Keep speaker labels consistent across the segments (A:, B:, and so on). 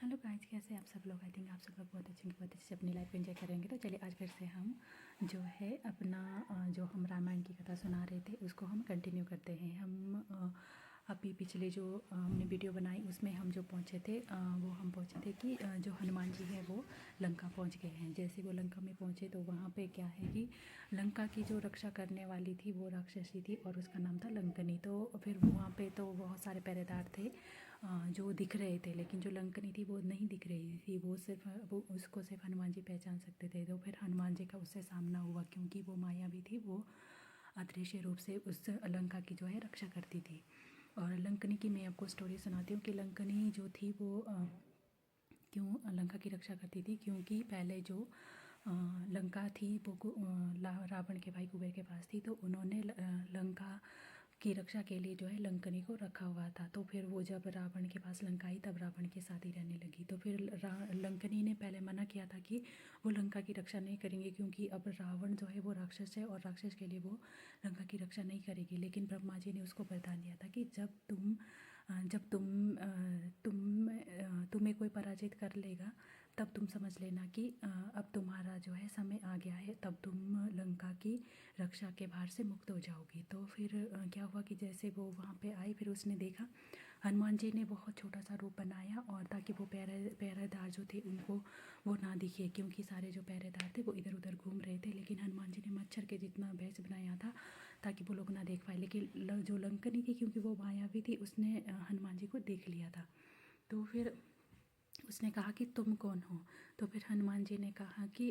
A: Hello guys, कैसे हैं आप सब लोग। आई थिंक आप सब लोग बहुत अच्छे से अपनी लाइफ को एंजॉय करेंगे। तो चलिए आज फिर से हम जो है अपना जो हम रामायण की कथा सुना रहे थे उसको हम कंटिन्यू करते हैं। हम अभी पिछले जो हमने वीडियो बनाई उसमें हम जो पहुँचे थे वो हम पहुँचे थे कि जो हनुमान जी है वो लंका पहुँच गए हैं। जैसे वो लंका में पहुँचे तो वहाँ पे क्या है कि लंका की जो रक्षा करने वाली थी वो राक्षसी थी और उसका नाम था लंकनी। तो फिर वहाँ पे तो बहुत सारे पहरेदार थे जो दिख रहे थे, लेकिन जो लंकनी थी वो नहीं दिख रही थी। वो उसको सिर्फ हनुमान जी पहचान सकते थे। तो फिर हनुमान जी का उससे सामना हुआ क्योंकि वो मायावी थी, वो अदृश्य रूप से उस लंका की जो है रक्षा करती थी। और लंकनी की मैं आपको स्टोरी सुनाती हूँ कि लंकनी जो थी वो क्यों लंका की रक्षा करती थी। क्योंकि पहले जो लंका थी वो रावण के भाई कुबेर के पास थी, तो उन्होंने लंका की रक्षा के लिए जो है लंकनी को रखा हुआ था। तो फिर वो जब रावण के पास लंका आई तब रावण के साथ ही रहने लगी। तो फिर लंकनी ने पहले मना किया था कि वो लंका की रक्षा नहीं करेंगे, क्योंकि अब रावण जो है वो राक्षस है और राक्षस के लिए वो लंका की रक्षा नहीं करेगी। लेकिन ब्रह्मा जी ने उसको वरदान दिया था कि जब तुम्हें कोई पराजित कर लेगा तब तुम समझ लेना कि अब तुम्हारा जो है समय आ गया है, तब तुम लंका की रक्षा के भार से मुक्त हो जाओगी। तो फिर क्या हुआ कि जैसे वो वहाँ पे आई फिर उसने देखा हनुमान जी ने बहुत छोटा सा रूप बनाया, और ताकि वो पहरेदार जो थे उनको वो ना दिखे, क्योंकि सारे जो पहरेदार थे वो इधर उधर घूम रहे थे। लेकिन हनुमान जी ने मच्छर के जितना भेष बनाया था ताकि वो लोग ना देख पाए। लेकिन जो लंकनी थी क्योंकि वो मायावी थी, उसने हनुमान जी को देख लिया था। तो फिर उसने कहा कि तुम कौन हो। तो फिर हनुमान जी ने कहा कि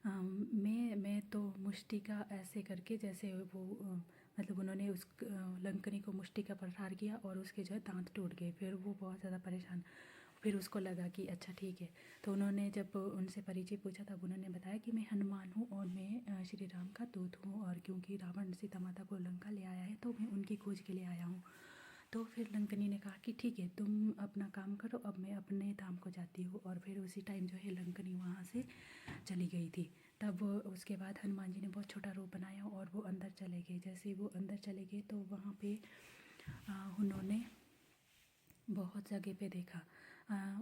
A: मैं तो मुष्टि का ऐसे करके, जैसे वो मतलब उन्होंने उस लंकनी को मुष्टि का प्रहार किया और उसके जो है दांत टूट गए। फिर वो बहुत ज़्यादा परेशान, फिर उसको लगा कि अच्छा ठीक है। तो उन्होंने जब उनसे परिचय पूछा तब उन्होंने बताया कि मैं हनुमान हूँ और मैं श्री राम का दूत हूँ, और क्योंकि रावण सीता माता को लंका ले आया है तो मैं उनकी खोज के लिए आया हूँ। तो फिर लंकनी ने कहा कि ठीक है, तुम अपना काम करो, अब मैं अपने धाम को जाती हूँ। और फिर उसी टाइम जो है लंकनी वहाँ से चली गई थी। तब उसके बाद हनुमान जी ने बहुत छोटा रूप बनाया और वो अंदर चले गए। जैसे ही वो अंदर चले गए तो वहाँ पे उन्होंने बहुत जगह पे देखा।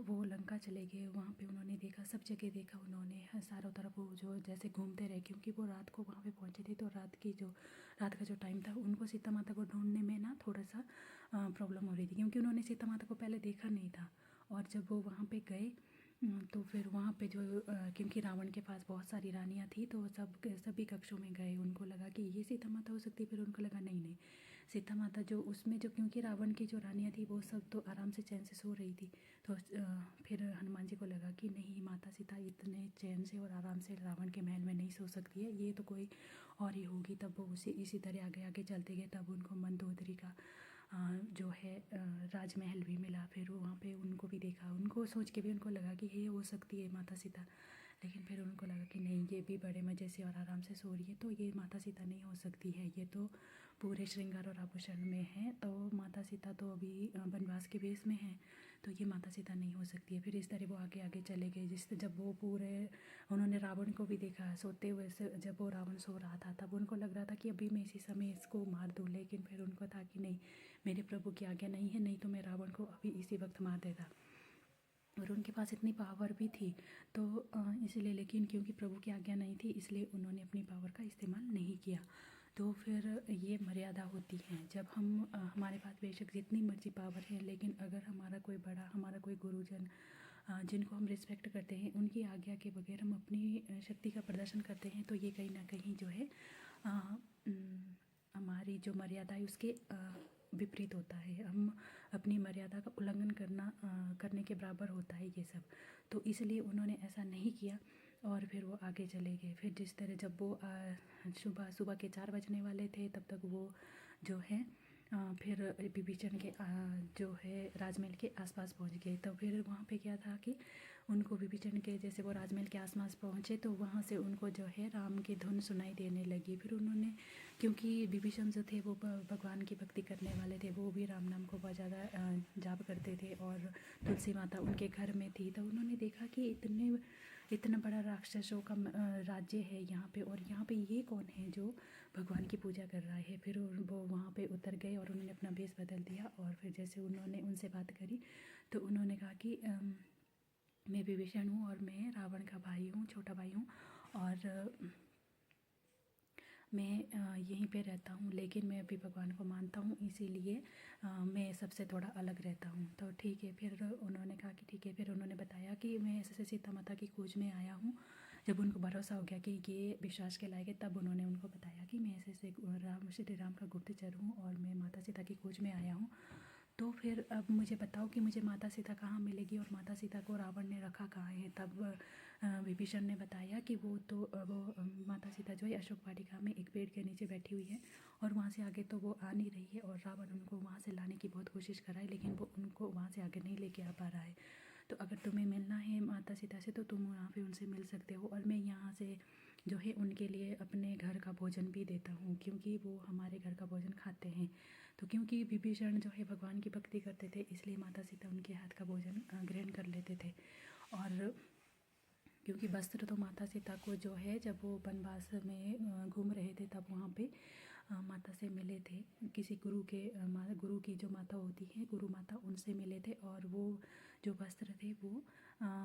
A: वो लंका चले गए, वहाँ पे उन्होंने देखा, सब जगह देखा उन्होंने, चारों तरफ वो जो जैसे घूमते रहे, क्योंकि वो रात को वहाँ पे पहुँचे थे। तो रात का जो टाइम था उनको सीता माता को ढूंढने में ना थोड़ा सा प्रॉब्लम हो रही थी, क्योंकि उन्होंने सीता माता को पहले देखा नहीं था। और जब वो वहाँ पे गए तो फिर वहाँ पे जो क्योंकि रावण के पास बहुत सारी रानियाँ थी, तो सभी कक्षों में गए। उनको लगा कि ये सीता माता हो सकती है, फिर उनको लगा नहीं नहीं, सीता माता जो उसमें जो, क्योंकि रावण की जो रानियाँ थी वो सब तो आराम से चैन से सो रही थी। तो फिर हनुमान जी को लगा कि नहीं, माता सीता इतने चैन से और आराम से रावण के महल में नहीं सो सकती है, ये तो कोई और ही होगी। तब वो इसी तरह आगे आगे चलते गए। तब उनको मंदोदरी का जो है राजमहल भी मिला। फिर वहाँ पे उनको भी देखा, उनको सोच के भी उनको लगा कि ये हो सकती है माता सीता। लेकिन फिर उनको लगा कि नहीं, ये भी बड़े मज़े से और आराम से सो रही है, तो ये माता सीता नहीं हो सकती है, ये तो पूरे श्रृंगार और आभूषण में है, तो माता सीता तो अभी वनवास के वेश में है, तो ये माता सीता नहीं हो सकती है। फिर इस तरह वो आगे आगे चले गए। जब वो पूरे उन्होंने रावण को भी देखा सोते हुए से, जब वो रावण सो रहा था तब उनको लग रहा था कि अभी मैं इसी समय इसको मार दूँ। लेकिन फिर उनको था कि नहीं, मेरे प्रभु की आज्ञा नहीं है, नहीं तो मैं रावण को अभी इसी वक्त मार देता। और उनके पास इतनी पावर भी थी, तो इसलिए, लेकिन क्योंकि प्रभु की आज्ञा नहीं थी इसलिए उन्होंने अपनी पावर का इस्तेमाल नहीं किया। तो फिर ये मर्यादा होती है। जब हमारे पास बेशक जितनी मर्जी पावर है, लेकिन अगर हमारा कोई बड़ा, हमारा कोई गुरुजन जिनको हम रिस्पेक्ट करते हैं, उनकी आज्ञा के बगैर हम अपनी शक्ति का प्रदर्शन करते हैं, तो ये कहीं ना कहीं जो है हमारी जो मर्यादा है उसके विपरीत होता है। हम अपनी मर्यादा का उल्लंघन करने के बराबर होता है ये सब। तो इसलिए उन्होंने ऐसा नहीं किया और फिर वो आगे चले गए। फिर जिस तरह जब वो सुबह के 4 बजने वाले थे तब तक वो जो है फिर विभीषण के जो है राजमहल के आसपास पहुंच गए। तो फिर वहाँ पे क्या था कि उनको विभीषण के, जैसे वो राजमहल के आसपास पहुँचे तो वहाँ से उनको जो है राम की धुन सुनाई देने लगी। फिर उन्होंने, क्योंकि विभीषण जो थे वो भगवान की भक्ति करने वाले थे, वो भी राम नाम को बहुत ज़्यादा जाप करते थे, और तुलसी माता उनके घर में थी। तो उन्होंने देखा कि इतना बड़ा राक्षसों का राज्य है यहाँ पे, और यहाँ पे ये कौन है जो भगवान की पूजा कर रहा है। फिर वो वहाँ पे उतर गए और उन्होंने अपना भेष बदल दिया, और फिर जैसे उन्होंने उनसे बात करी तो उन्होंने कहा कि मैं विभीषण हूँ और मैं रावण का भाई हूँ, छोटा भाई हूँ। और मैं यहीं पे रहता हूँ, लेकिन मैं अभी भगवान को मानता हूँ, इसीलिए मैं सबसे थोड़ा अलग रहता हूँ। तो ठीक है, फिर उन्होंने कहा कि ठीक है। फिर उन्होंने बताया कि मैं ऐसे सीता माता की खोज में आया हूँ। जब उनको भरोसा हो गया कि ये विश्वास के लायक है, तब उन्होंने उनको बताया कि मैं ऐसे श्री राम का गुप्तचर हूँ और मैं माता सीता की खोज में आया हूँ। तो फिर अब मुझे बताओ कि मुझे माता सीता कहाँ मिलेगी और माता सीता को रावण ने रखा कहाँ है। तब विभीषण ने बताया कि वो माता सीता जो है अशोक वाटिका में एक पेड़ के नीचे बैठी हुई है और वहाँ से आगे तो वो आ नहीं रही है। और रावण उनको वहाँ से लाने की बहुत कोशिश कर रहा है, लेकिन वो उनको वहाँ से आगे नहीं लेके आ पा रहा है। तो अगर तुम्हें मिलना है माता सीता से तो तुम वहाँ पे उनसे मिल सकते हो। और मैं यहाँ से जो है उनके लिए अपने घर का भोजन भी देता हूँ, क्योंकि वो हमारे घर का भोजन खाते हैं। तो क्योंकि विभीषण जो है भगवान की भक्ति करते थे, इसलिए माता सीता उनके हाथ का भोजन ग्रहण कर लेते थे। और क्योंकि वस्त्र तो माता सीता को जो है जब वो वनवास में घूम रहे थे, तब वहाँ पे माता से मिले थे। किसी गुरु की जो माता होती है, गुरु माता, उनसे मिले थे। और वो जो वस्त्र थे वो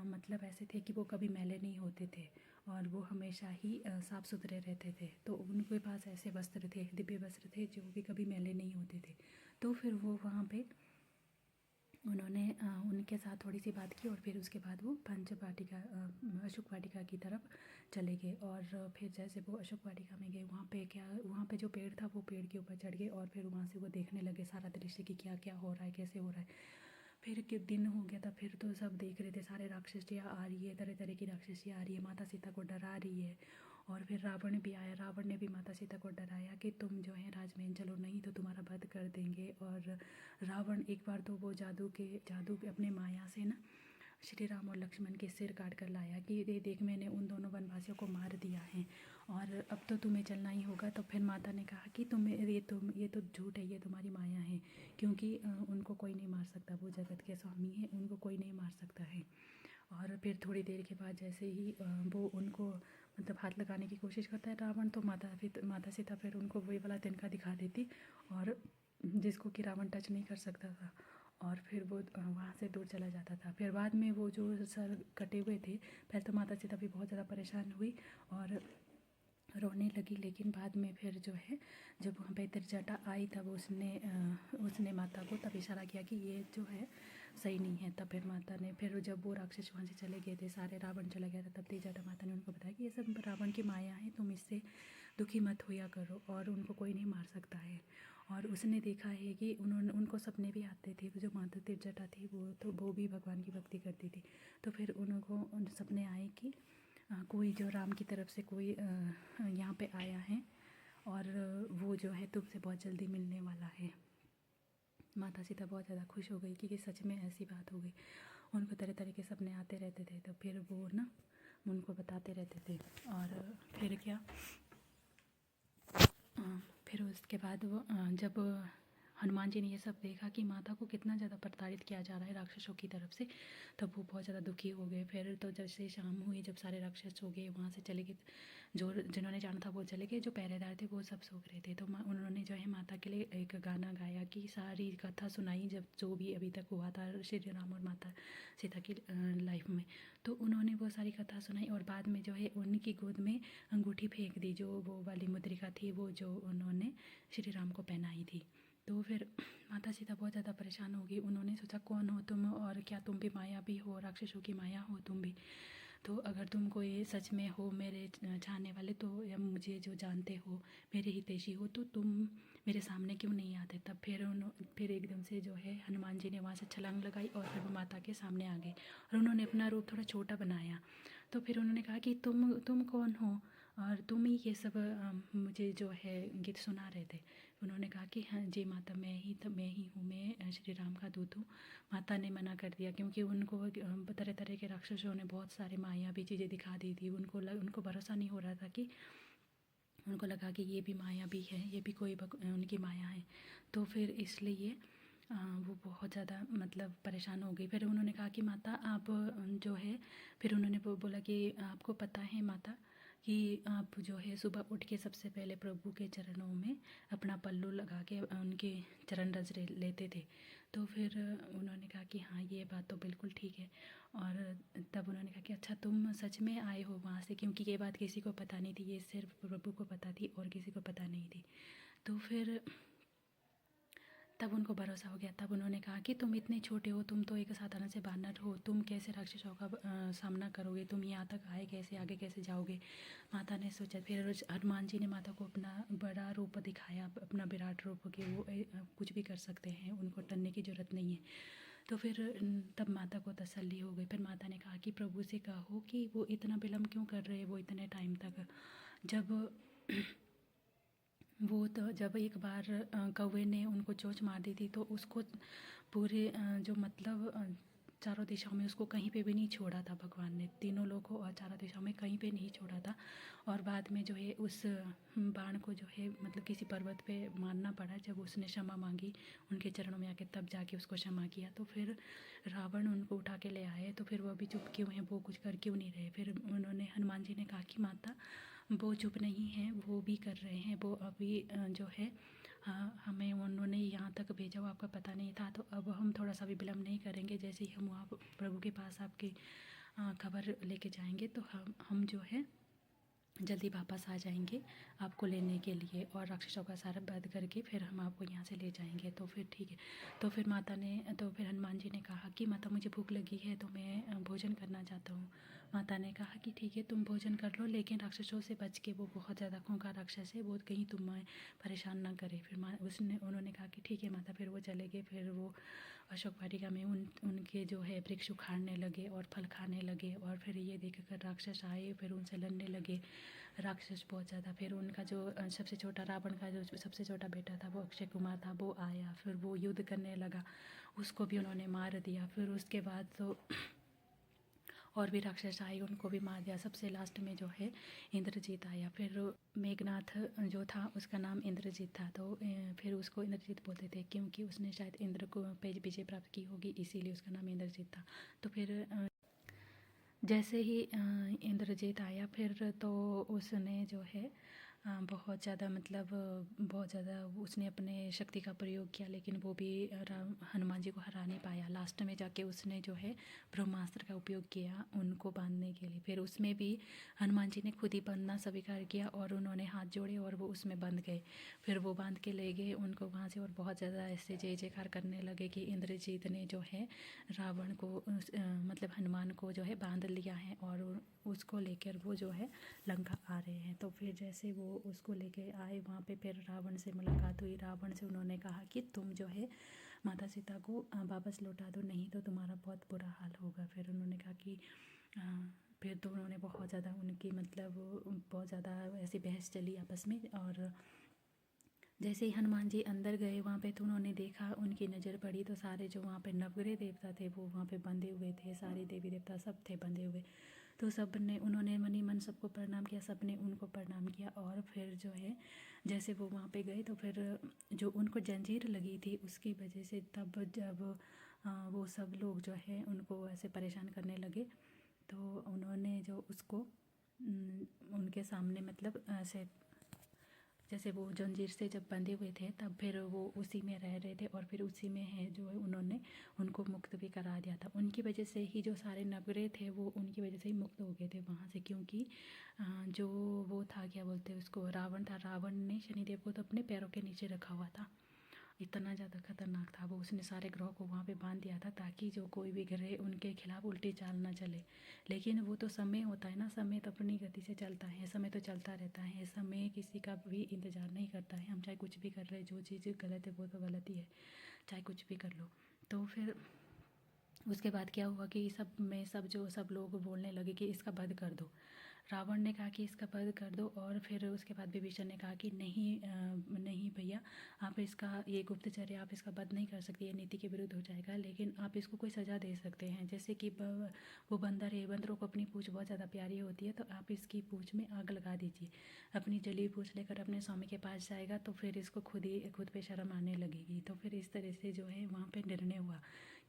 A: मतलब ऐसे थे कि वो कभी मैले नहीं होते थे और वो हमेशा ही साफ़ सुथरे रहते थे। तो उनके पास ऐसे वस्त्र थे, दिव्य वस्त्र थे, जो भी कभी मैले नहीं होते थे। तो फिर वो वहाँ पे उन्होंने उनके साथ थोड़ी सी बात की और फिर उसके बाद वो पंच वाटिका अशोक वाटिका की तरफ चले गए। और फिर जैसे वो अशोक वाटिका में गए, वहाँ पे जो पेड़ था वो पेड़ के ऊपर चढ़ गए और फिर वहाँ से वो देखने लगे सारा दृश्य कि क्या क्या हो रहा है, कैसे हो रहा है। फिर के दिन हो गया था, फिर तो सब देख रहे थे, सारे राक्षसियाँ आ रही है, तरह तरह की राक्षसियाँ आ रही है, माता सीता को डरा रही है। और फिर रावण भी आया, रावण ने भी माता सीता को डराया कि तुम जो है राजमहल चलो, नहीं तो तुम्हारा वध कर देंगे। और रावण एक बार तो वो जादू के अपने माया से ना श्री राम और लक्ष्मण के सिर काट कर लाया कि ये देख, मैंने उन दोनों वनवासियों को मार दिया है और अब तो तुम्हें चलना ही होगा। तो फिर माता ने कहा कि ये तो झूठ है, ये तुम्हारी माया है, क्योंकि उनको कोई नहीं मार सकता, वो जगत के स्वामी हैं, उनको कोई नहीं मार सकता है। और फिर थोड़ी देर के बाद जैसे ही वो उनको मतलब हाथ लगाने की कोशिश करता है रावण, तो माता सीता फिर उनको वही वाला तिनका दिखा देती, और जिसको कि रावण टच नहीं कर सकता था। और फिर वो वहाँ से दूर चला जाता था। फिर बाद में वो जो सर कटे हुए थे, पहले तो माता सीता भी बहुत ज़्यादा परेशान हुई और रोने लगी, लेकिन बाद में फिर जो है जब वहाँ पे त्रिजटा आई, तब उसने माता को तब इशारा किया कि ये जो है सही नहीं है। तब फिर माता ने, फिर जब वो राक्षस वहाँ से चले गए थे, सारे रावण चला गया था, तब त्रिजटा माता ने उनको बताया कि ये सब रावण की माया है, तुम इससे दुखी मत होया करो और उनको कोई नहीं मार सकता है। और उसने देखा है कि उनको सपने भी आते थे। जो माता त्रिजटा थी वो भी भगवान की भक्ति करती थी। तो फिर उन सपने आए कि कोई जो राम की तरफ से कोई यहाँ पे आया है और वो जो है तुमसे बहुत जल्दी मिलने वाला है। माता सीता बहुत ज़्यादा खुश हो गई कि सच में ऐसी बात हो गई। उनको तरह तरह के सपने आते रहते थे, तो फिर वो ना उनको बताते रहते थे। और फिर क्या, फिर उसके बाद वो जब हनुमान जी ने ये सब देखा कि माता को कितना ज़्यादा प्रताड़ित किया जा रहा है राक्षसों की तरफ से, तब वो बहुत ज़्यादा दुखी हो गए। फिर तो जैसे शाम हुई, जब सारे राक्षस सो गए, वहाँ से चले गए, जिन्होंने जाना था वो चले गए, जो पहरेदार थे वो सब सो रहे थे। तो उन्होंने जो है माता के लिए एक गाना गाया कि सारी कथा सुनाई, जब जो भी अभी तक हुआ था श्री राम और माता सीता की लाइफ में। तो उन्होंने वो सारी कथा सुनाई और बाद में जो है उनकी गोद में अंगूठी फेंक दी, जो वो वाली मुद्रिका थी, वो जो उन्होंने श्री राम को पहनाई थी। तो फिर माता सीता बहुत ज़्यादा परेशान हो गई। उन्होंने सोचा कौन हो तुम, और क्या तुम भी माया भी हो, राक्षसों की माया हो तुम भी? तो अगर तुम कोई सच में हो मेरे चाहने वाले, तो या मुझे जो जानते हो, मेरे हितैषी हो, तो तुम मेरे सामने क्यों नहीं आते? तब फिर एकदम से जो है हनुमान जी ने वहाँ से छलांग लगाई और फिर वो माता के सामने आ गए और उन्होंने अपना रूप थोड़ा छोटा बनाया। तो फिर उन्होंने कहा कि तुम कौन हो और तुम ही ये सब मुझे जो है गीत सुना रहे थे। उन्होंने कहा कि हाँ जी माता, मैं ही हूँ, मैं श्री राम का दूत हूँ। माता ने मना कर दिया, क्योंकि उनको तरह तरह के राक्षसों ने बहुत सारे मायावी चीज़ें दिखा दी थी। उनको भरोसा नहीं हो रहा था कि, उनको लगा कि ये भी माया भी है, ये भी कोई उनकी माया है। तो फिर इसलिए वो बहुत ज़्यादा मतलब परेशान हो गई। फिर उन्होंने कहा कि माता आप जो है, फिर उन्होंने बोला कि आपको पता है माता कि आप जो है सुबह उठ के सबसे पहले प्रभु के चरणों में अपना पल्लू लगा के उनके चरण रज लेते थे। तो फिर उन्होंने कहा कि हाँ ये बात तो बिल्कुल ठीक है। और तब उन्होंने कहा कि अच्छा तुम सच में आए हो वहाँ से, क्योंकि ये बात किसी को पता नहीं थी, ये सिर्फ प्रभु को पता थी और किसी को पता नहीं थी। तो फिर तब उनको भरोसा हो गया। तब उन्होंने कहा कि तुम इतने छोटे हो, तुम तो एक साधारण से बानर हो, तुम कैसे राक्षसों का सामना करोगे, तुम यहाँ तक आए कैसे, आगे कैसे जाओगे। माता ने सोचा। फिर हनुमान जी ने माता को अपना बड़ा रूप दिखाया, अपना विराट रूप, कि वो कुछ भी कर सकते हैं, उनको डरने की ज़रूरत नहीं है। तो फिर तब माता को तसल्ली हो गई। फिर माता ने कहा कि प्रभु से कहो कि वो इतना विलम्ब क्यों कर रहे हैं, वो इतने टाइम तक। जब वो तो जब एक बार कौवे ने उनको चोंच मार दी थी, तो उसको पूरे जो मतलब चारों दिशाओं में उसको कहीं पे भी नहीं छोड़ा था भगवान ने, तीनों लोगों और चारों दिशाओं में कहीं पे नहीं छोड़ा था। और बाद में जो है उस बाण को जो है मतलब किसी पर्वत पे मारना पड़ा, जब उसने क्षमा मांगी उनके चरणों में आके, तब जाके उसको क्षमा किया। तो फिर रावण उनको उठा के ले आए। तो फिर वो अभी चुप क्यों हैं, वो कुछ कर क्यों नहीं रहे। फिर उन्होंने हनुमान जी ने कहा कि माता वो चुप नहीं हैं, वो भी कर रहे हैं, वो अभी जो है हाँ हमें उन्होंने यहाँ तक भेजा, वो आपका पता नहीं था। तो अब हम थोड़ा सा भी विलम्ब नहीं करेंगे, जैसे ही हम वहाँ प्रभु के पास आपकी खबर लेके जाएंगे, तो हम जो है जल्दी वापस आ जाएंगे आपको लेने के लिए, और राक्षसों का सारा वध करके फिर हम आपको यहाँ से ले जाएंगे। तो फिर ठीक है। तो फिर हनुमान जी ने कहा कि माता मुझे भूख लगी है, तो मैं भोजन करना चाहता हूँ। माता ने कहा कि ठीक है तुम भोजन कर लो, लेकिन राक्षसों से बच के, वो बहुत ज़्यादा खूंखार राक्षस है, वो कहीं तुम्हें परेशान ना करे। फिर उन्होंने कहा कि ठीक है माता। फिर वो चले गए। फिर वो अशोक वाटिका में उनके जो है वृक्ष उखाड़ने लगे और फल खाने लगे। और फिर ये देखकर राक्षस आए, फिर उनसे लड़ने लगे राक्षस बहुत ज़्यादा। फिर उनका जो सबसे छोटा, रावण का जो सबसे छोटा बेटा था, वो अक्षय कुमार था, वो आया। फिर वो युद्ध करने लगा, उसको भी उन्होंने मार दिया। फिर उसके बाद तो और भी राक्षस आए, उनको भी मार दिया। सबसे लास्ट में जो है इंद्रजीत आया। फिर मेघनाथ जो था उसका नाम इंद्रजीत था। तो फिर उसको इंद्रजीत बोलते थे, क्योंकि उसने शायद इंद्र को पे विजय प्राप्त की होगी, इसीलिए उसका नाम इंद्रजीत था। तो फिर जैसे ही इंद्रजीत आया, फिर तो उसने जो है बहुत ज़्यादा मतलब बहुत ज़्यादा उसने अपने शक्ति का प्रयोग किया, लेकिन वो भी हनुमान जी को हरा नहीं पाया। लास्ट में जाके उसने जो है ब्रह्मास्त्र का उपयोग किया उनको बांधने के लिए। फिर उसमें भी हनुमान जी ने खुद ही बंधना स्वीकार किया, और उन्होंने हाथ जोड़े और वो उसमें बंध गए। फिर वो बांध के ले गए उनको वहाँ से, और बहुत ज़्यादा ऐसे जय जयकार करने लगे कि इंद्रजीत ने जो है रावण को मतलब हनुमान को जो है बांध लिया है, और उसको लेकर वो जो है लंका आ रहे हैं। तो फिर जैसे वो उसको लेके आए वहाँ पे, फिर रावण से मुलाकात हुई। रावण से उन्होंने कहा कि तुम जो है माता सीता को वापस लौटा दो, नहीं तो तुम्हारा बहुत बुरा हाल होगा। फिर उन्होंने कहा कि फिर तो उन्होंने बहुत ज़्यादा उनकी मतलब बहुत ज़्यादा ऐसी बहस चली आपस में। और जैसे ही हनुमान जी अंदर गए वहाँ पे, तो उन्होंने देखा, उनकी नज़र पड़ी तो सारे जो वहाँ पे नवग्रह देवता थे वो वहाँ पे बंधे हुए थे, सारे देवी देवता सब थे बंधे हुए। तो सब ने उन्होंने मनी मन सबको प्रणाम किया, सब ने उनको प्रणाम किया। और फिर जो है जैसे वो वहाँ पे गए, तो फिर जो उनको जंजीर लगी थी उसकी वजह से, तब जब वो सब लोग जो है उनको ऐसे परेशान करने लगे, तो उन्होंने जो उसको उनके सामने मतलब ऐसे, जैसे वो जंजीर से जब बंधे हुए थे, तब फिर वो उसी में रह रहे थे, और फिर उसी में है जो है उन्होंने उनको मुक्त भी करा दिया था। उनकी वजह से ही जो सारे नगरे थे वो उनकी वजह से ही मुक्त हो गए थे वहाँ से, क्योंकि जो वो था, क्या बोलते हैं उसको, रावण था। रावण ने शनिदेव को तो अपने पैरों के नीचे रखा हुआ था, इतना ज़्यादा खतरनाक था वो। उसने सारे ग्रहों को वहाँ पे बांध दिया था, ताकि जो कोई भी ग्रह उनके खिलाफ उल्टी चाल ना चले। लेकिन वो तो समय होता है ना, समय तो अपनी गति से चलता है, समय तो चलता रहता है, समय किसी का भी इंतज़ार नहीं करता है। हम चाहे कुछ भी कर रहे हैं, जो चीज़ गलत है वो तो गलत ही है, चाहे कुछ भी कर लो। तो फिर उसके बाद क्या हुआ कि सब लोग बोलने लगे कि इसका वध कर दो। रावण ने कहा कि इसका वध कर दो, और फिर उसके बाद विभीषण ने कहा कि नहीं भैया, आप इसका ये गुप्तचर है, आप इसका वध नहीं कर सकते, ये नीति के विरुद्ध हो जाएगा, लेकिन आप इसको कोई सज़ा दे सकते हैं। जैसे कि वो बंदर है, बंदरों को अपनी पूँछ बहुत ज़्यादा प्यारी होती है, तो आप इसकी पूँछ में आग लगा दीजिए। अपनी जली पूँछ लेकर अपने स्वामी के पास जाएगा, तो फिर इसको खुद पे शर्म आने लगेगी। तो फिर इस तरह से जो है वहाँ पर निर्णय हुआ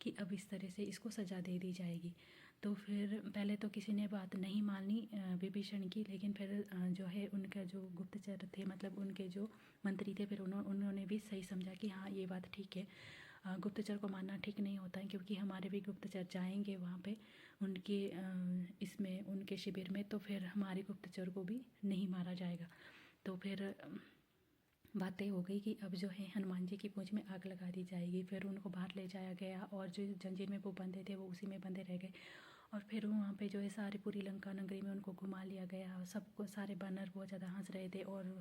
A: कि अब इस तरह से इसको सज़ा दे दी जाएगी। तो फिर पहले तो किसी ने बात नहीं मानी विभीषण की, लेकिन फिर जो है उनका जो गुप्तचर थे, मतलब उनके जो मंत्री थे, फिर उन्होंने भी सही समझा कि हाँ ये बात ठीक है, गुप्तचर को मारना ठीक नहीं होता है, क्योंकि हमारे भी गुप्तचर जाएंगे वहाँ पे उनके इसमें उनके शिविर में, तो फिर हमारे गुप्तचर को भी नहीं मारा जाएगा। तो फिर बातें हो गई कि अब जो है हनुमान जी की पूंछ में आग लगा दी जाएगी। फिर उनको बाहर ले जाया गया और जो जंजीर में वो बंधे थे वो उसी में बंधे रह गए। और फिर वहाँ पे जो है सारी पूरी लंका नगरी में उनको घुमा लिया गया। सबको सारे बानर बहुत ज़्यादा हंस रहे थे और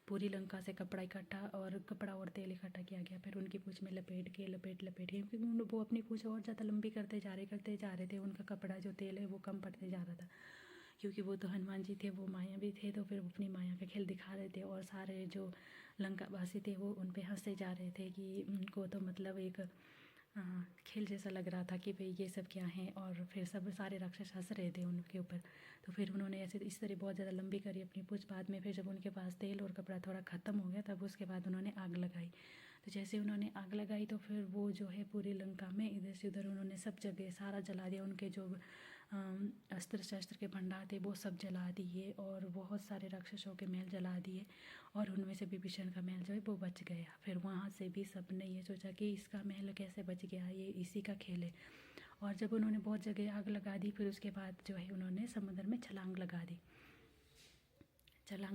A: पूरी लंका से कपड़ा और तेल इकट्ठा किया गया। फिर उनकी पूंछ में लपेट के क्योंकि वो अपनी पूंछ और ज़्यादा लंबी करते जा रहे थे। उनका कपड़ा जो तेल है वो कम पड़ते जा रहा था, क्योंकि वो तो हनुमान जी थे, वो माया भी थे, तो फिर वो अपनी माया का खेल दिखा रहे थे। और सारे जो लंका वासी थे वो उन पे हंसते जा रहे थे कि उनको तो मतलब एक खेल जैसा लग रहा था कि भाई ये सब क्या है। और फिर सब सारे राक्षस हंस रहे थे उनके ऊपर। तो फिर उन्होंने ऐसे इस तरह बहुत ज़्यादा लंबी करी अपनी पूंछ। बाद में फिर जब उनके पास तेल और कपड़ा थोड़ा ख़त्म हो गया, तब उसके बाद उन्होंने आग लगाई। तो जैसे उन्होंने आग लगाई तो फिर वो जो है पूरी लंका में इधर से उधर उन्होंने सब जगह सारा जला दिया। उनके जो अस्त्र शस्त्र के भंडार थे वो सब जला दिए और बहुत सारे राक्षसों के महल जला दिए। और उनमें से विभीषण का महल जो है वो बच गया। फिर वहाँ से भी सबने ये सोचा कि इसका महल कैसे बच गया, ये इसी का खेल है। और जब उन्होंने बहुत जगह आग लगा दी, फिर उसके बाद जो है उन्होंने समुद्र में छलांग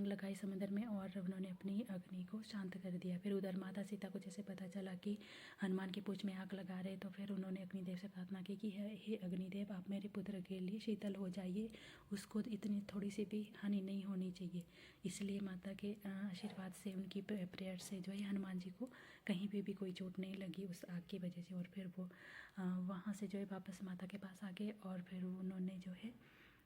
A: लगाई समुद्र में, और उन्होंने अपनी अग्नि को शांत कर दिया। फिर उधर माता सीता को जैसे पता चला कि हनुमान की पूंछ में आग लगा रहे, तो फिर उन्होंने अग्निदेव से प्रार्थना की कि हे अग्निदेव, आप मेरे पुत्र के लिए शीतल हो जाइए, उसको इतनी थोड़ी सी भी हानि नहीं होनी चाहिए। इसलिए माता के आशीर्वाद से, उनकी प्रेयर से जो है हनुमान जी को कहीं भी कोई चोट नहीं लगी उस आग की वजह से। और फिर वो वहाँ से जो है वापस माता के पास आ गए। और फिर उन्होंने जो है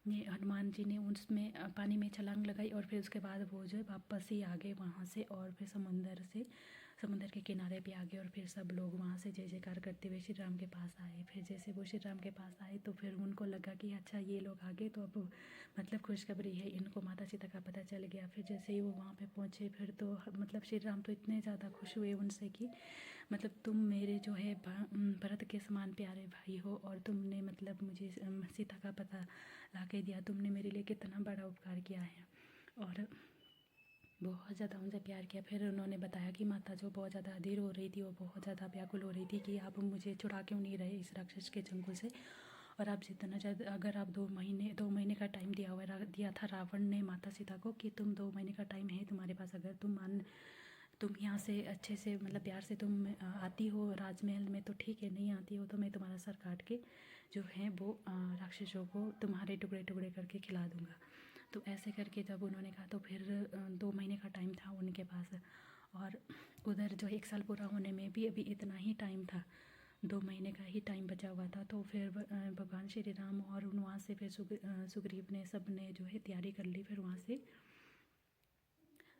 A: ये हनुमान जी ने उसमें पानी में छलांग लगाई। और फिर उसके बाद वो जो है वापस ही आ गए वहाँ से, और फिर समुंदर के किनारे पे आ गए। और फिर सब लोग वहाँ से जय जयकार करते हुए श्री राम के पास आए। फिर जैसे वो श्री राम के पास आए तो फिर उनको लगा कि अच्छा ये लोग आ गए, तो अब मतलब खुशखबरी है, इनको माता सीता का पता चल गया। फिर जैसे ही वो वहाँ पे पहुँचे, फिर तो मतलब श्री राम तो इतने ज़्यादा खुश हुए उनसे कि मतलब तुम मेरे जो है भरत के समान प्यारे भाई हो, और तुमने मतलब मुझे सीता का पता ला के दिया, तुमने मेरे लिए कितना बड़ा उपकार किया है। और बहुत ज़्यादा उनसे प्यार किया। फिर उन्होंने बताया कि माता जो बहुत ज़्यादा अधीर हो रही थी, वो बहुत ज़्यादा व्याकुल हो रही थी कि आप मुझे छुड़ा क्यों नहीं रहे इस राक्षस के चंगुल से। और आप जितना ज़्यादा, अगर आप 2 महीने का टाइम दिया था रावण ने माता सीता को कि तुम 2 महीने का टाइम है तुम्हारे पास, अगर तुम यहाँ से अच्छे से मतलब प्यार से तुम आती हो राजमहल में तो ठीक है, नहीं आती हो तो मैं तुम्हारा सर काट के जो है वो राक्षसों को तुम्हारे टुकड़े टुकड़े करके खिला दूँगा। तो ऐसे करके जब उन्होंने कहा तो फिर 2 महीने का टाइम था उनके पास। और उधर जो 1 साल पूरा होने में भी अभी इतना ही टाइम था, 2 महीने का ही टाइम बचा हुआ था। तो फिर भगवान श्री राम और वहाँ से फिर सुग्रीव ने सब ने जो है तैयारी कर ली फिर वहाँ से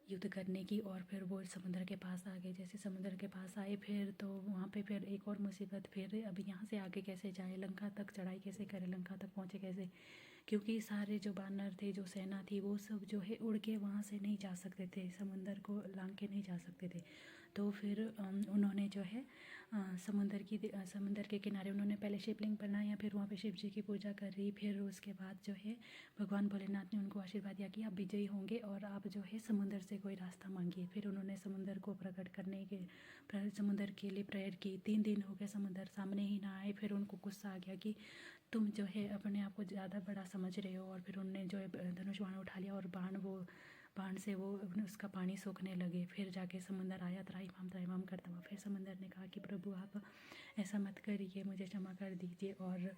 A: युद्ध करने की। और फिर वो समुद्र के पास आ गए। जैसे समुद्र के पास आए फिर तो वहाँ पे फिर एक और मुसीबत, फिर अब यहाँ से आगे कैसे जाए, लंका तक चढ़ाई कैसे करें, लंका तक पहुँचे कैसे, क्योंकि सारे जो बानर थे, जो सेना थी, वो सब जो है उड़ के वहाँ से नहीं जा सकते थे, समुंदर को लांग के नहीं जा सकते थे। तो फिर उन्होंने जो है समुंदर के किनारे उन्होंने पहले शिवलिंग बनाया, फिर वहाँ पे शिव जी की पूजा करी। फिर उसके बाद जो है भगवान भोलेनाथ ने उनको आशीर्वाद दिया कि आप विजयी होंगे और आप जो है समुंदर से कोई रास्ता मांगिए। फिर उन्होंने समुंदर को प्रकट करने के समुंदर के लिए प्रेयर की। 3 दिन हो गए समुंदर सामने ही ना आए। फिर उनको गुस्सा आ गया कि तुम जो है अपने आप को ज़्यादा बड़ा समझ रहे हो। और फिर उन्होंने जो है धनुष बाण उठा लिया और बाण से वो उसका पानी सोखने लगे। फिर जाके समुंदर आया त्राहिमाम करता हुआ। फिर समुंदर ने कहा कि प्रभु आप ऐसा मत करिए, मुझे क्षमा कर दीजिए। और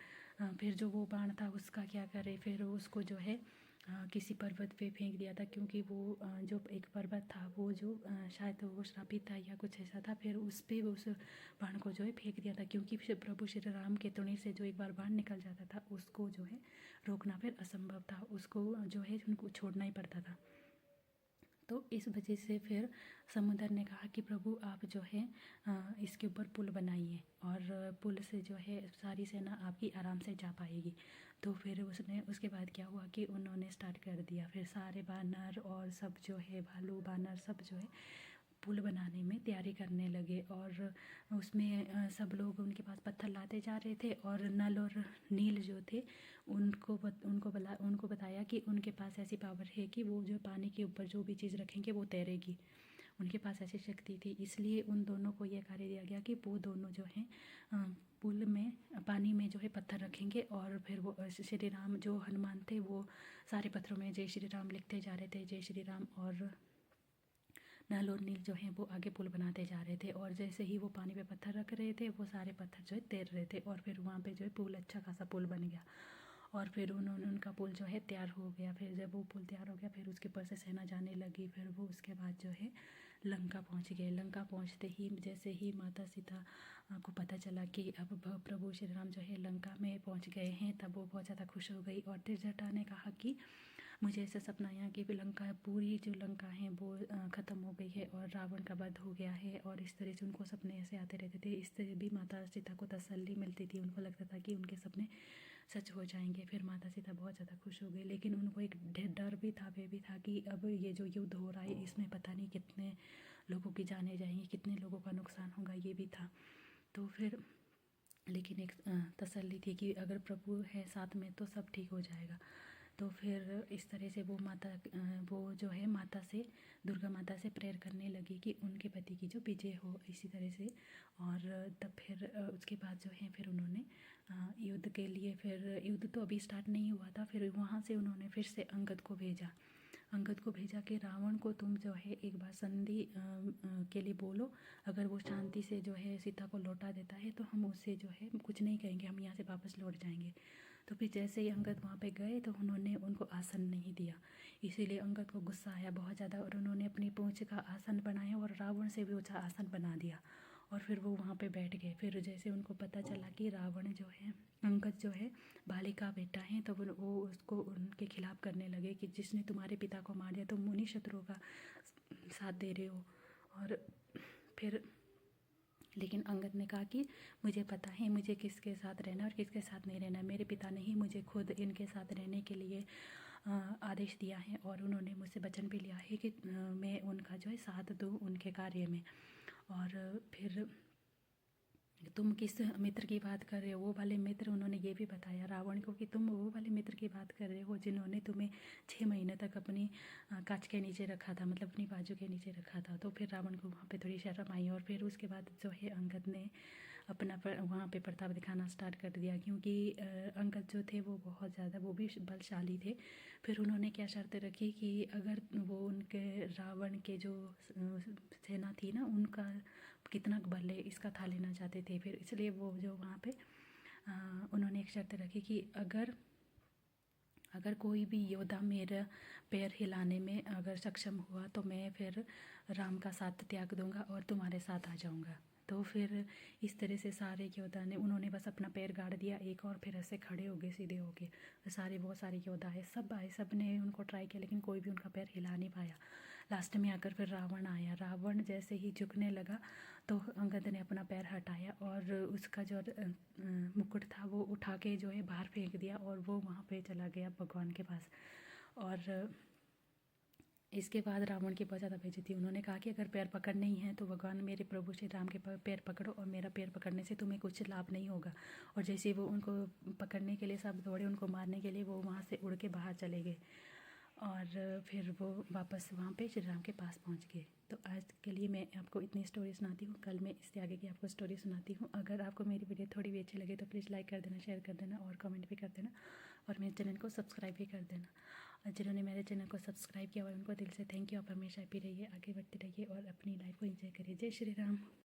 A: फिर जो वो बाण था उसका क्या करे, फिर उसको जो है किसी पर्वत पे फेंक दिया था, क्योंकि वो जो एक पर्वत था वो जो शायद वो श्रापित था या कुछ ऐसा था। फिर उस पर उस बाण को जो है फेंक दिया था, क्योंकि प्रभु श्री राम के तुणी से जो एक बार बाण निकल जाता था उसको जो है रोकना फिर असंभव था, उसको जो है उनको छोड़ना ही पड़ता था। तो इस वजह से फिर समुद्र ने कहा कि प्रभु आप जो है इसके ऊपर पुल बनाइए, और पुल से जो है सारी सेना आपकी आराम से जा पाएगी। तो फिर उसके बाद क्या हुआ कि उन्होंने स्टार्ट कर दिया। फिर सारे बानर और सब जो है भालू बानर सब जो है पुल बनाने में तैयारी करने लगे। और उसमें सब लोग उनके पास पत्थर लाते जा रहे थे। और नल और नील जो थे उनको बताया कि उनके पास ऐसी पावर है कि वो जो पानी के ऊपर जो भी चीज़ रखेंगे वो तैरेगी। उनके पास ऐसी शक्ति थी, इसलिए उन दोनों को ये कार्य दिया गया कि वो दोनों जो हैं पुल में पानी में जो है पत्थर रखेंगे और फिर वो श्री राम जो हनुमान थे वो सारे पत्थरों में जय श्री राम लिखते जा रहे थे, जय श्री राम, और नल और नील जो हैं वो आगे पुल बनाते जा रहे थे। और जैसे ही वो पानी पे पत्थर रख रहे थे वो सारे पत्थर जो है तैर रहे थे और फिर वहाँ पे जो है पुल अच्छा खासा पुल बन गया और फिर उन्होंने उनका पुल जो है तैयार हो गया। फिर जब वो पुल तैयार हो गया फिर उसके ऊपर से सेना जाने लगी। फिर वो उसके बाद जो है लंका पहुंच गए। लंका पहुंचते ही जैसे ही माता सीता को पता चला कि अब प्रभु श्री राम जो है लंका में पहुंच गए हैं, तब वो बहुत ज़्यादा खुश हो गई। और त्रिजटा ने कहा कि मुझे ऐसा सपना आया कि लंका पूरी जो लंका है वो ख़त्म हो गई है और रावण का वध हो गया है। और इस तरह से उनको सपने ऐसे आते रहते थे। इस तरह भी माता सीता को तसल्ली मिलती थी, उनको लगता था कि उनके सपने सच हो जाएंगे। फिर माता सीता बहुत ज़्यादा खुश हो गई, लेकिन उनको एक डर भी था, वे भी था कि अब ये जो युद्ध हो रहा है इसमें पता नहीं कितने लोगों की जानें जाएंगी, कितने लोगों का नुकसान होगा, ये भी था। तो फिर लेकिन एक तसल्ली थी कि अगर प्रभु है साथ में तो सब ठीक हो जाएगा। तो फिर इस तरह से वो जो है माता से, दुर्गा माता से प्रेयर करने लगी कि उनके पति की जो विजय हो, इसी तरह से। और तब फिर उसके बाद जो है फिर उन्होंने युद्ध के लिए, फिर युद्ध तो अभी स्टार्ट नहीं हुआ था, फिर वहाँ से उन्होंने फिर से अंगद को भेजा कि रावण को तुम जो है एक बार संधि के लिए बोलो, अगर वो शांति से जो है सीता को लौटा देता है तो हम उससे जो है कुछ नहीं कहेंगे, हम यहाँ से वापस लौट जाएंगे। तो फिर जैसे ही अंगद वहाँ पे गए तो उन्होंने उनको आसन नहीं दिया, इसीलिए अंगद को गुस्सा आया बहुत ज़्यादा और उन्होंने अपनी पूंछ का आसन बनाया और रावण से भी ऊँचा आसन बना दिया और फिर वो वहाँ पे बैठ गए। फिर जैसे उनको पता चला कि रावण जो है, अंगद जो है बाली का बेटा है, तो वो उसको उनके खिलाफ़ करने लगे कि जिसने तुम्हारे पिता को मार दिया तुम उन्हीं शत्रुओं का साथ दे रहे हो। और फिर लेकिन अंगद ने कहा कि मुझे पता है मुझे किसके साथ रहना और किसके साथ नहीं रहना, मेरे पिता ने ही मुझे खुद इनके साथ रहने के लिए आदेश दिया है और उन्होंने मुझसे वचन भी लिया है कि मैं उनका जो है साथ दूँ उनके कार्य में। और फिर तुम किस मित्र की बात कर रहे हो, वो वाले मित्र, उन्होंने ये भी बताया रावण को कि तुम वो वाले मित्र की बात कर रहे हो जिन्होंने तुम्हें 6 महीने तक अपनी कांच के नीचे रखा था, मतलब अपनी बाजू के नीचे रखा था। तो फिर रावण को वहाँ पे थोड़ी शर्म आई और फिर उसके बाद जो है अंगद ने अपना वहाँ पे प्रताप दिखाना स्टार्ट कर दिया, क्योंकि अंगद जो थे वो बहुत ज़्यादा वो भी बलशाली थे। फिर उन्होंने क्या शर्त रखी कि अगर वो उनके रावण के जो सेना थी ना उनका कितना बल है इसका था लेना चाहते थे। फिर इसलिए वो जो वहाँ पे उन्होंने एक शर्त रखी कि अगर कोई भी योद्धा मेरा पैर हिलाने में अगर सक्षम हुआ तो मैं फिर राम का साथ त्याग दूंगा और तुम्हारे साथ आ जाऊंगा। तो फिर इस तरह से सारे योद्धा ने, उन्होंने बस अपना पैर गाड़ दिया एक और फिर ऐसे खड़े हो गए सीधे हो गए। बहुत सारे योद्धा आए, सब ने उनको ट्राई किया लेकिन कोई भी उनका पैर हिला नहीं पाया। लास्ट में आकर फिर रावण आया, रावण जैसे ही झुकने लगा तो अंगद ने अपना पैर हटाया और उसका जो मुकुट था वो उठा के जो है बाहर फेंक दिया और वो वहाँ पे चला गया भगवान के पास। और इसके बाद रावण की बहुत ज़्यादा बेइज्जती, उन्होंने कहा कि अगर पैर पकड़ने ही हैं तो भगवान मेरे प्रभु श्री राम के पैर पकड़ो और मेरा पैर पकड़ने से तुम्हें कुछ लाभ नहीं होगा। और जैसे वो उनको पकड़ने के लिए सब दौड़े उनको मारने के लिए, वो वहाँ से उड़ के बाहर चले गए और फिर वो वापस वहाँ पे श्री राम के पास पहुँच गए। तो आज के लिए मैं आपको इतनी स्टोरी सुनाती हूँ, कल मैं इससे आगे की आपको स्टोरी सुनाती हूँ। अगर आपको मेरी वीडियो थोड़ी भी अच्छी लगे तो प्लीज़ लाइक कर देना, शेयर कर देना और कमेंट भी कर देना और मेरे चैनल को सब्सक्राइब भी कर देना। और जिन्होंने मेरे चैनल को सब्सक्राइब किया हुआ उनको दिल से थैंक यू। आप हमेशा हैप्पी रहिए, आगे बढ़ते रहिए और अपनी लाइफ को एंजॉय करिए। जय श्री राम।